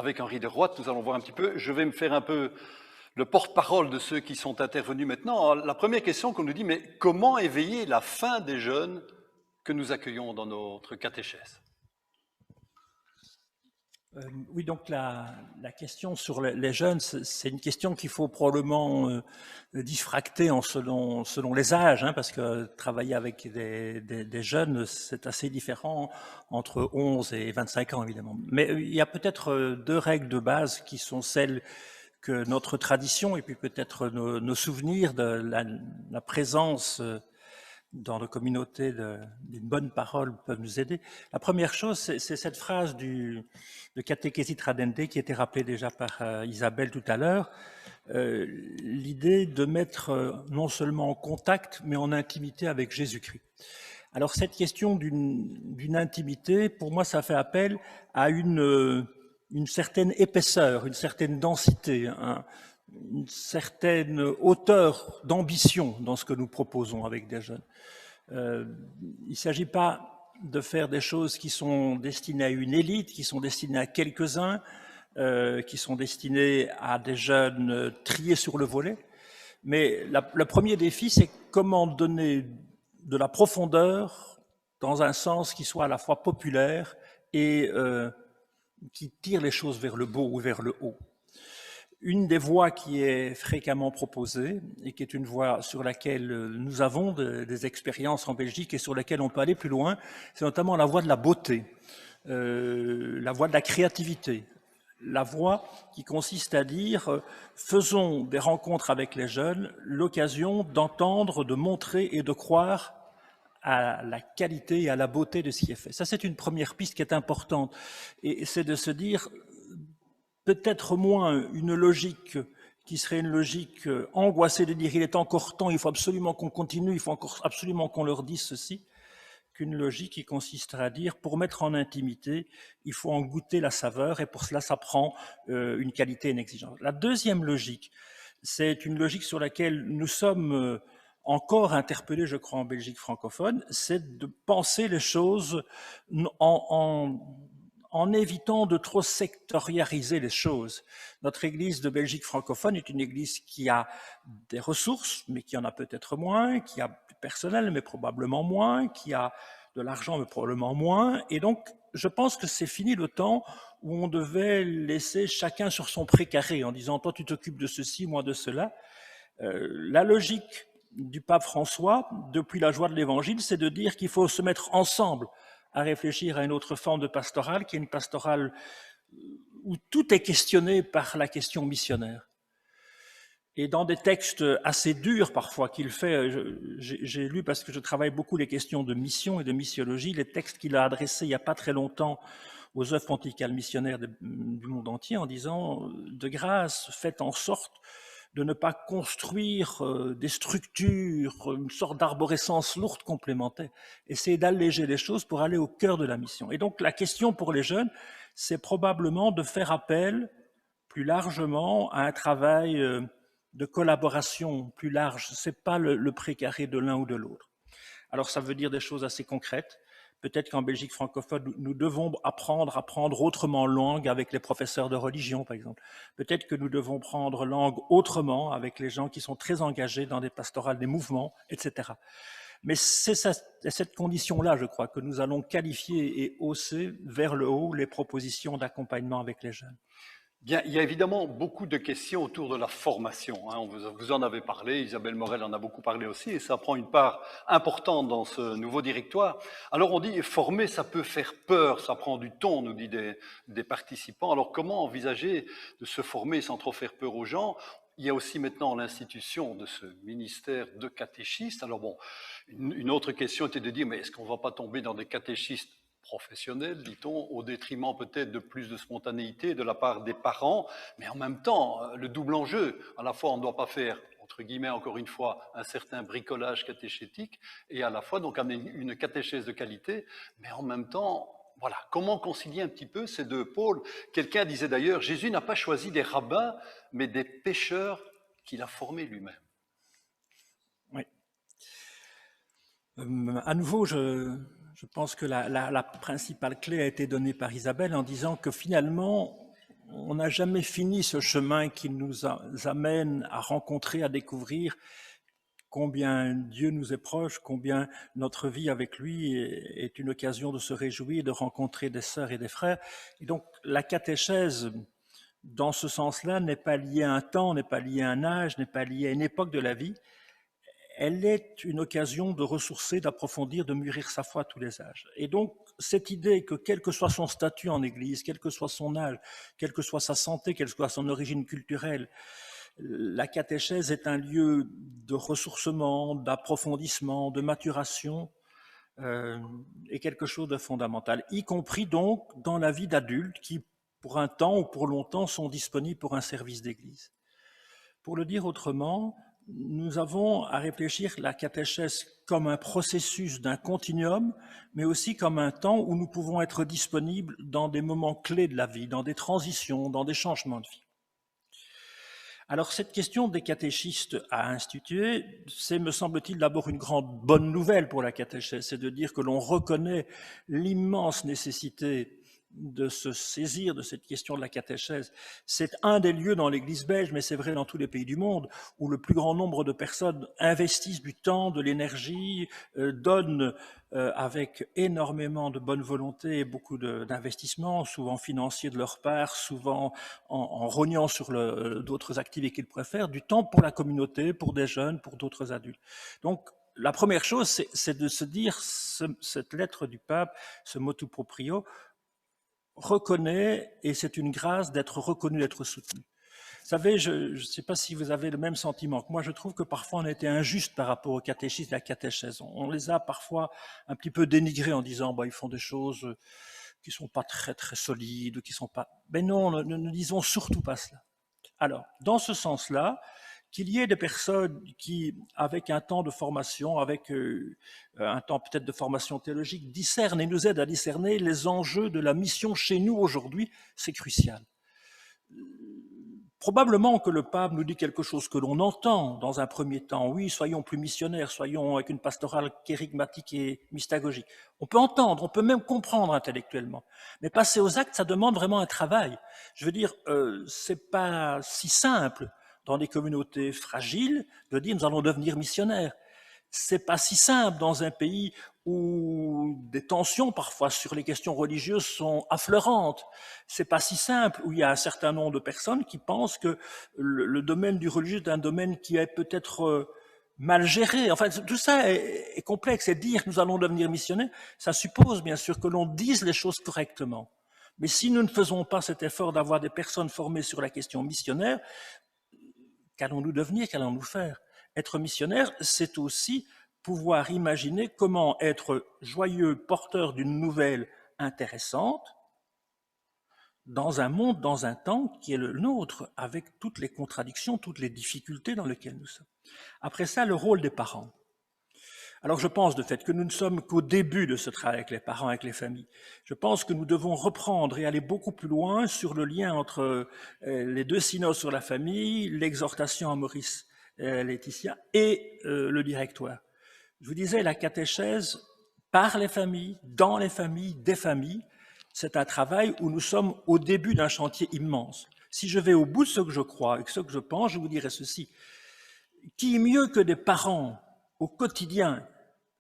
avec Henri de Roodt. Nous allons voir un petit peu. Je vais me faire un peu le porte-parole de ceux qui sont intervenus maintenant. Alors, la première question qu'on nous dit, mais comment éveiller la faim des jeunes que nous accueillons dans notre catéchèse? Oui, donc la question sur les jeunes, c'est une question qu'il faut probablement diffracter selon les âges, hein, parce que travailler avec des jeunes, c'est assez différent entre 11 et 25 ans, évidemment. Mais il y a peut-être deux règles de base qui sont celles que notre tradition et puis peut-être nos souvenirs de la présence dans nos communautés d'une bonne parole peuvent nous aider. La première chose, c'est cette phrase de Catechesis Tradende qui était rappelée déjà par Isabelle tout à l'heure, l'idée de mettre non seulement en contact, mais en intimité avec Jésus-Christ. Alors cette question d'une intimité, pour moi, ça fait appel à une certaine épaisseur, une certaine densité, une certaine hauteur d'ambition dans ce que nous proposons avec des jeunes. Il ne s'agit pas de faire des choses qui sont destinées à une élite, qui sont destinées à quelques-uns, qui sont destinées à des jeunes triés sur le volet. Mais le premier défi, c'est comment donner de la profondeur dans un sens qui soit à la fois populaire et qui tire les choses vers le beau ou vers le haut. Une des voies qui est fréquemment proposée et qui est une voie sur laquelle nous avons des expériences en Belgique et sur laquelle on peut aller plus loin, c'est notamment la voie de la beauté, la voie de la créativité, la voie qui consiste à dire faisons des rencontres avec les jeunes l'occasion d'entendre, de montrer et de croire à la qualité et à la beauté de ce qui est fait. Ça, c'est une première piste qui est importante. Et c'est de se dire peut-être moins une logique qui serait une logique angoissée de dire il est encore temps, il faut absolument qu'on continue, il faut encore absolument qu'on leur dise ceci, qu'une logique qui consisterait à dire pour mettre en intimité, il faut en goûter la saveur et pour cela ça prend une qualité et une exigence. La deuxième logique, c'est une logique sur laquelle nous sommes encore interpellés, je crois, en Belgique francophone, c'est de penser les choses en évitant de trop sectoriariser les choses. Notre Église de Belgique francophone est une Église qui a des ressources, mais qui en a peut-être moins, qui a du personnel, mais probablement moins, qui a de l'argent, mais probablement moins. Et donc, je pense que c'est fini le temps où on devait laisser chacun sur son précaré en disant « toi, tu t'occupes de ceci, moi de cela ». La logique du pape François, depuis la joie de l'Évangile, c'est de dire qu'il faut se mettre ensemble à réfléchir à une autre forme de pastorale, qui est une pastorale où tout est questionné par la question missionnaire. Et dans des textes assez durs parfois qu'il fait, j'ai lu parce que je travaille beaucoup les questions de mission et de missiologie, les textes qu'il a adressés il n'y a pas très longtemps aux œuvres pontificales missionnaires du monde entier en disant de grâce, faites en sorte de ne pas construire des structures, une sorte d'arborescence lourde complémentaire. Essayez d'alléger les choses pour aller au cœur de la mission. Et donc la question pour les jeunes, c'est probablement de faire appel plus largement à un travail de collaboration plus large. Ce n'est pas le précaré de l'un ou de l'autre. Alors ça veut dire des choses assez concrètes. Peut-être qu'en Belgique francophone, nous devons apprendre autrement langue avec les professeurs de religion, par exemple. Peut-être que nous devons prendre langue autrement avec les gens qui sont très engagés dans des pastorales, des mouvements, etc. Mais c'est cette condition-là, je crois, que nous allons qualifier et hausser vers le haut les propositions d'accompagnement avec les jeunes. Bien, il y a évidemment beaucoup de questions autour de la formation. Hein. Vous en avez parlé, Isabelle Morel en a beaucoup parlé aussi, et ça prend une part importante dans ce nouveau directoire. Alors on dit, former, ça peut faire peur, ça prend du temps, nous dit des participants. Alors comment envisager de se former sans trop faire peur aux gens? Il y a aussi maintenant l'institution de ce ministère de catéchistes. Alors bon, une autre question était de dire, mais est-ce qu'on ne va pas tomber dans des catéchistes professionnel, dit-on, au détriment peut-être de plus de spontanéité de la part des parents, mais en même temps, le double enjeu, à la fois on ne doit pas faire, entre guillemets, encore une fois, un certain bricolage catéchétique, et à la fois donc amener une catéchèse de qualité, mais en même temps, voilà, comment concilier un petit peu ces deux pôles? Quelqu'un disait d'ailleurs, Jésus n'a pas choisi des rabbins, mais des pêcheurs qu'il a formés lui-même. Oui. À nouveau, je pense que la principale clé a été donnée par Isabelle en disant que finalement, on n'a jamais fini ce chemin qui nous amène à rencontrer, à découvrir combien Dieu nous est proche, combien notre vie avec lui est une occasion de se réjouir, de rencontrer des sœurs et des frères. Et donc la catéchèse, dans ce sens-là, n'est pas liée à un temps, n'est pas liée à un âge, n'est pas liée à une époque de la vie. Elle est une occasion de ressourcer, d'approfondir, de mûrir sa foi à tous les âges. Et donc, cette idée que quel que soit son statut en Église, quel que soit son âge, quelle que soit sa santé, quelle que soit son origine culturelle, la catéchèse est un lieu de ressourcement, d'approfondissement, de maturation, est quelque chose de fondamental, y compris donc dans la vie d'adulte qui, pour un temps ou pour longtemps, sont disponibles pour un service d'église. Pour le dire autrement, nous avons à réfléchir la catéchèse comme un processus d'un continuum, mais aussi comme un temps où nous pouvons être disponibles dans des moments clés de la vie, dans des transitions, dans des changements de vie. Alors cette question des catéchistes à instituer, c'est, me semble-t-il, d'abord une grande bonne nouvelle pour la catéchèse, c'est de dire que l'on reconnaît l'immense nécessité de se saisir de cette question de la catéchèse. C'est un des lieux dans l'Église belge, mais c'est vrai dans tous les pays du monde, où le plus grand nombre de personnes investissent du temps, de l'énergie, donnent avec énormément de bonne volonté et beaucoup d'investissement, souvent financiers de leur part, souvent en rognant sur d'autres activités qu'ils préfèrent, du temps pour la communauté, pour des jeunes, pour d'autres adultes. Donc, la première chose, c'est de se dire, cette lettre du pape, ce motu proprio, reconnaît, et c'est une grâce d'être reconnu, d'être soutenu. Vous savez, je ne sais pas si vous avez le même sentiment que moi, je trouve que parfois on a été injuste par rapport aux catéchistes et à la catéchèse. On les a parfois un petit peu dénigrés en disant bah, ils font des choses qui ne sont pas très très solides, qui sont pas... Mais non, ne disons surtout pas cela. Alors, dans ce sens-là, qu'il y ait des personnes qui, avec un temps de formation, avec un temps peut-être de formation théologique, discernent et nous aident à discerner les enjeux de la mission chez nous aujourd'hui, c'est crucial. Probablement que le pape nous dit quelque chose que l'on entend dans un premier temps. Oui, soyons plus missionnaires, soyons avec une pastorale kérigmatique et mystagogique. On peut entendre, on peut même comprendre intellectuellement. Mais passer aux actes, ça demande vraiment un travail. Je veux dire, c'est pas si simple dans des communautés fragiles de dire nous allons devenir missionnaires. C'est pas si simple dans un pays où des tensions parfois sur les questions religieuses sont affleurantes. C'est pas si simple où il y a un certain nombre de personnes qui pensent que le domaine du religieux est un domaine qui est peut-être mal géré. Enfin, tout ça est complexe. Et dire que nous allons devenir missionnaires, ça suppose bien sûr que l'on dise les choses correctement. Mais si nous ne faisons pas cet effort d'avoir des personnes formées sur la question missionnaire, qu'allons-nous devenir, qu'allons-nous faire? Être missionnaire, c'est aussi pouvoir imaginer comment être joyeux, porteur d'une nouvelle intéressante dans un monde, dans un temps qui est le nôtre, avec toutes les contradictions, toutes les difficultés dans lesquelles nous sommes. Après ça, le rôle des parents. Alors je pense de fait que nous ne sommes qu'au début de ce travail avec les parents, avec les familles. Je pense que nous devons reprendre et aller beaucoup plus loin sur le lien entre les deux synodes sur la famille, l'exhortation à Maurice Laetitia et le directoire. Je vous disais, la catéchèse par les familles, dans les familles, des familles, c'est un travail où nous sommes au début d'un chantier immense. Si je vais au bout de ce que je crois et de ce que je pense, je vous dirais ceci. Qui mieux que des parents au quotidien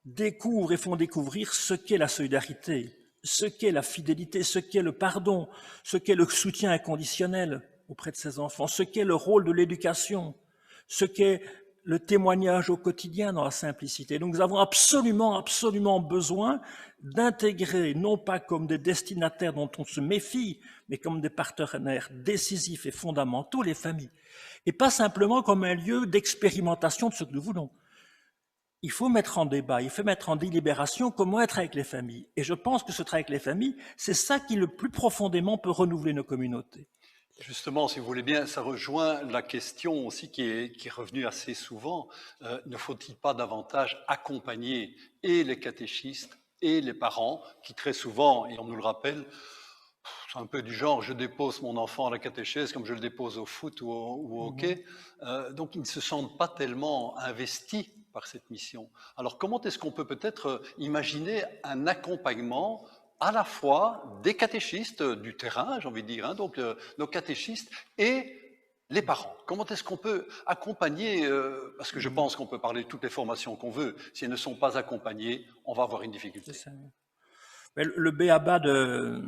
découvrent et font découvrir ce qu'est la solidarité, ce qu'est la fidélité, ce qu'est le pardon, ce qu'est le soutien inconditionnel auprès de ses enfants, ce qu'est le rôle de l'éducation, ce qu'est le témoignage au quotidien dans la simplicité. Donc nous avons absolument, absolument besoin d'intégrer, non pas comme des destinataires dont on se méfie, mais comme des partenaires décisifs et fondamentaux, les familles. Et pas simplement comme un lieu d'expérimentation de ce que nous voulons. Il faut mettre en débat, il faut mettre en délibération comment être avec les familles. Et je pense que ce travail avec les familles, c'est ça qui, le plus profondément, peut renouveler nos communautés. Justement, si vous voulez bien, ça rejoint la question aussi qui est revenue assez souvent. Ne faut-il pas davantage accompagner et les catéchistes et les parents qui très souvent, et on nous le rappelle, c'est un peu du genre, je dépose mon enfant à la catéchèse comme je le dépose au foot ou au hockey. Donc, ils ne se sentent pas tellement investis par cette mission. Alors, comment est-ce qu'on peut peut-être imaginer un accompagnement à la fois des catéchistes du terrain, j'ai envie de dire, hein, donc nos catéchistes et les parents. Comment est-ce qu'on peut accompagner, parce que je pense qu'on peut parler de toutes les formations qu'on veut, si elles ne sont pas accompagnées, on va avoir une C'est difficulté. ça. Mais le b.a.-ba de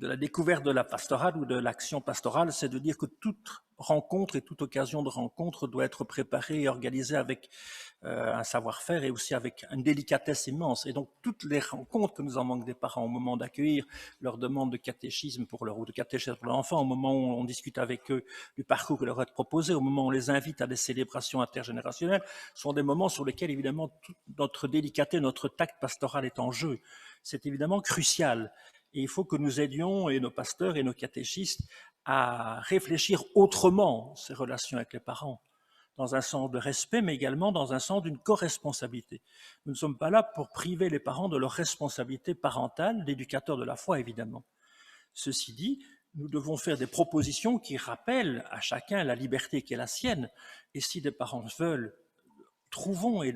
la découverte de la pastorale ou de l'action pastorale, c'est de dire que toute rencontre et toute occasion de rencontre doit être préparée et organisée avec un savoir-faire et aussi avec une délicatesse immense. Et donc toutes les rencontres que nous en manquent des parents au moment d'accueillir leur demande de catéchisme pour leur ou de catéchèse pour leur enfant, au moment où on discute avec eux du parcours qui leur est proposé, au moment où on les invite à des célébrations intergénérationnelles, sont des moments sur lesquels évidemment toute notre délicatesse, notre tact pastoral est en jeu. C'est évidemment crucial. Et il faut que nous aidions et nos pasteurs et nos catéchistes à réfléchir autrement ces relations avec les parents, dans un sens de respect, mais également dans un sens d'une co-responsabilité. Nous ne sommes pas là pour priver les parents de leur responsabilité parentale, d'éducateurs de la foi, évidemment. Ceci dit, nous devons faire des propositions qui rappellent à chacun la liberté qui est la sienne. Et si des parents veulent, trouvons et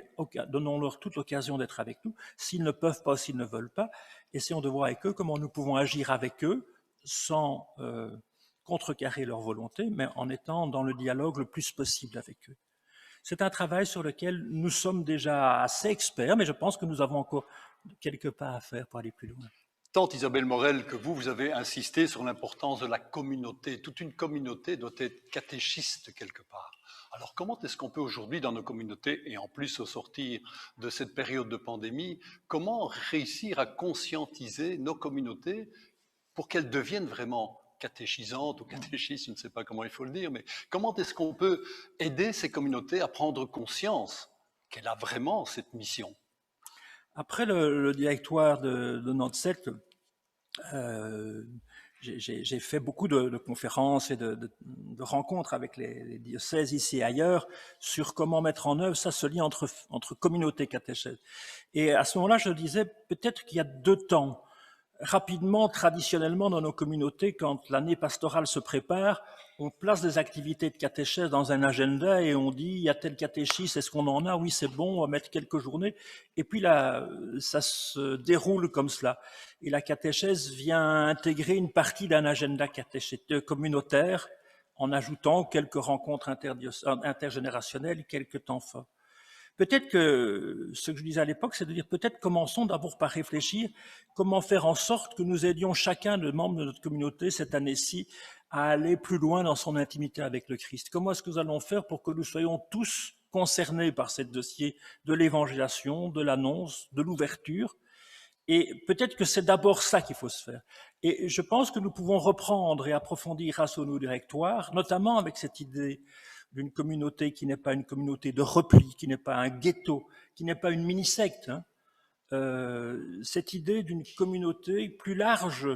donnons-leur toute l'occasion d'être avec nous. S'ils ne peuvent pas, s'ils ne veulent pas, essayons de voir avec eux comment nous pouvons agir avec eux sans contrecarrer leur volonté, mais en étant dans le dialogue le plus possible avec eux. C'est un travail sur lequel nous sommes déjà assez experts, mais je pense que nous avons encore quelques pas à faire pour aller plus loin. Tant Isabelle Morel que vous avez insisté sur l'importance de la communauté. Toute une communauté doit être catéchiste quelque part. Alors comment est-ce qu'on peut aujourd'hui dans nos communautés, et en plus au sortir de cette période de pandémie, comment réussir à conscientiser nos communautés pour qu'elles deviennent vraiment catéchisantes ou catéchistes, je ne sais pas comment il faut le dire, mais comment est-ce qu'on peut aider ces communautés à prendre conscience qu'elle a vraiment cette mission? Après le directoire de notre secte, j'ai fait beaucoup de conférences et de rencontres avec les diocèses ici et ailleurs sur comment mettre en œuvre ce lien entre communauté et catéchèse. Et à ce moment-là, je disais peut-être qu'il y a deux temps. Rapidement, traditionnellement, dans nos communautés, quand l'année pastorale se prépare, on place des activités de catéchèse dans un agenda et on dit, il y a tel catéchisme, est-ce qu'on en a? Oui, c'est bon, on va mettre quelques journées. Et puis là, ça se déroule comme cela. Et la catéchèse vient intégrer une partie d'un agenda communautaire en ajoutant quelques rencontres intergénérationnelles, quelques temps forts. Peut-être que ce que je disais à l'époque, c'est de dire peut-être commençons d'abord par réfléchir comment faire en sorte que nous aidions chacun de membres de notre communauté cette année-ci à aller plus loin dans son intimité avec le Christ. Comment est-ce que nous allons faire pour que nous soyons tous concernés par ce dossier de l'évangélisation, de l'annonce, de l'ouverture? Et peut-être que c'est d'abord ça qu'il faut se faire. Et je pense que nous pouvons reprendre et approfondir grâce au nouveau directoire, notamment avec cette idée d'une communauté qui n'est pas une communauté de repli, qui n'est pas un ghetto, qui n'est pas une mini-secte. Cette idée d'une communauté plus large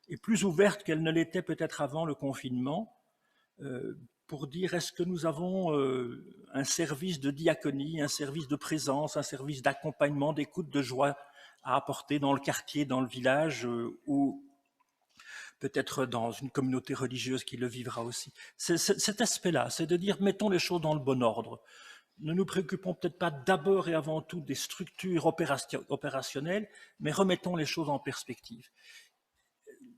et plus ouverte qu'elle ne l'était peut-être avant le confinement, pour dire est-ce que nous avons un service de diaconie, un service de présence, un service d'accompagnement, d'écoute, de joie à apporter dans le quartier, dans le village, ou peut-être dans une communauté religieuse qui le vivra aussi. C'est cet aspect-là, c'est de dire mettons les choses dans le bon ordre. Ne nous préoccupons peut-être pas d'abord et avant tout des structures opérationnelles, mais remettons les choses en perspective.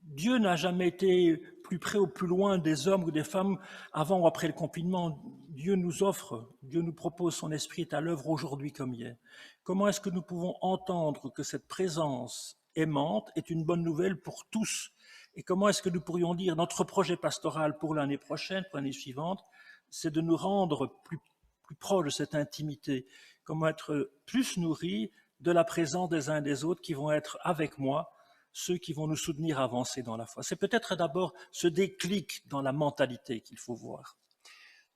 Dieu n'a jamais été plus près ou plus loin des hommes ou des femmes avant ou après le confinement. Dieu nous offre, Dieu nous propose, son esprit est à l'œuvre aujourd'hui comme hier. Comment est-ce que nous pouvons entendre que cette présence aimante est une bonne nouvelle pour tous? Et comment est-ce que nous pourrions dire notre projet pastoral pour l'année prochaine, pour l'année suivante, c'est de nous rendre plus proches de cette intimité, comment être plus nourris de la présence des uns et des autres qui vont être avec moi, ceux qui vont nous soutenir à avancer dans la foi. C'est peut-être d'abord ce déclic dans la mentalité qu'il faut voir.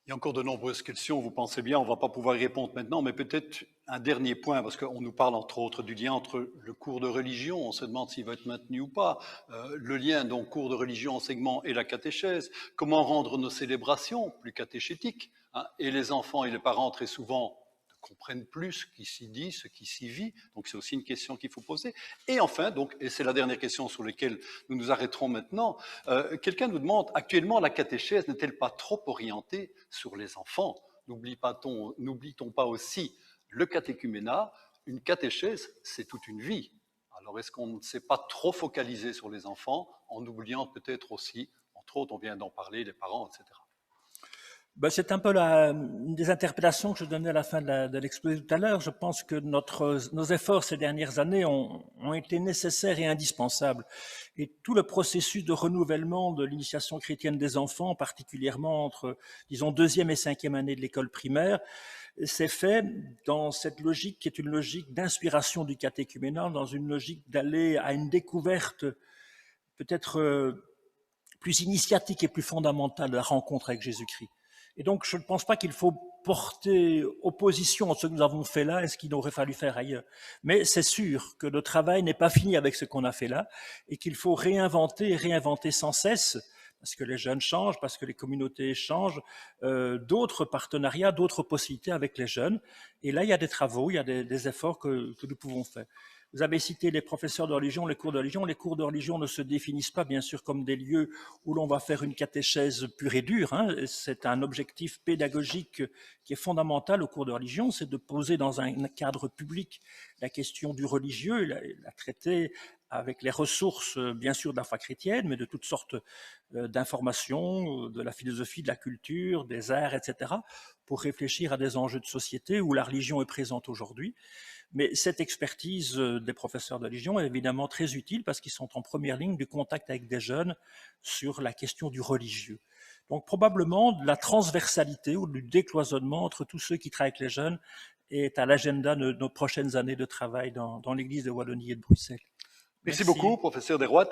Il y a encore de nombreuses questions, vous pensez bien, on ne va pas pouvoir y répondre maintenant, mais peut-être un dernier point, parce qu'on nous parle entre autres du lien entre le cours de religion, on se demande s'il va être maintenu ou pas, le lien donc cours de religion, enseignement et la catéchèse, comment rendre nos célébrations plus catéchétiques, hein, et les enfants et les parents très souvent comprennent plus ce qui s'y dit, ce qui s'y vit. Donc c'est aussi une question qu'il faut poser. Et enfin, donc, et c'est la dernière question sur laquelle nous nous arrêterons maintenant, quelqu'un nous demande, actuellement la catéchèse n'est-elle pas trop orientée sur les enfants? N'oublie-t-on pas aussi le catéchuménat? Une catéchèse, c'est toute une vie. Alors, est-ce qu'on ne s'est pas trop focalisé sur les enfants, en oubliant peut-être aussi, entre autres, on vient d'en parler, les parents, etc. Ben, c'est un peu une des interprétations que je donnais à la fin de l'exposé tout à l'heure. Je pense que nos efforts ces dernières années ont été nécessaires et indispensables. Et tout le processus de renouvellement de l'initiation chrétienne des enfants, particulièrement entre, disons, 2e et 5e année de l'école primaire, s'est fait dans cette logique qui est une logique d'inspiration du catéchuménat, dans une logique d'aller à une découverte peut-être plus initiatique et plus fondamentale de la rencontre avec Jésus-Christ. Et donc, je ne pense pas qu'il faut porter opposition à ce que nous avons fait là et ce qu'il aurait fallu faire ailleurs. Mais c'est sûr que le travail n'est pas fini avec ce qu'on a fait là et qu'il faut réinventer et réinventer sans cesse, parce que les jeunes changent, parce que les communautés changent, d'autres partenariats, d'autres possibilités avec les jeunes. Et là, il y a des travaux, il y a des efforts que nous pouvons faire. Vous avez cité les professeurs de religion, les cours de religion. Les cours de religion ne se définissent pas, bien sûr, comme des lieux où l'on va faire une catéchèse pure et dure. Hein. C'est un objectif pédagogique qui est fondamental au cours de religion, c'est de poser dans un cadre public la question du religieux, la traiter avec les ressources, bien sûr, de la foi chrétienne, mais de toutes sortes d'informations, de la philosophie, de la culture, des arts, etc., pour réfléchir à des enjeux de société où la religion est présente aujourd'hui. Mais cette expertise des professeurs de religion est évidemment très utile parce qu'ils sont en première ligne du contact avec des jeunes sur la question du religieux. Donc probablement de la transversalité ou du décloisonnement entre tous ceux qui travaillent avec les jeunes est à l'agenda de nos prochaines années de travail dans l'Église de Wallonie et de Bruxelles. Merci beaucoup, professeur Desroites.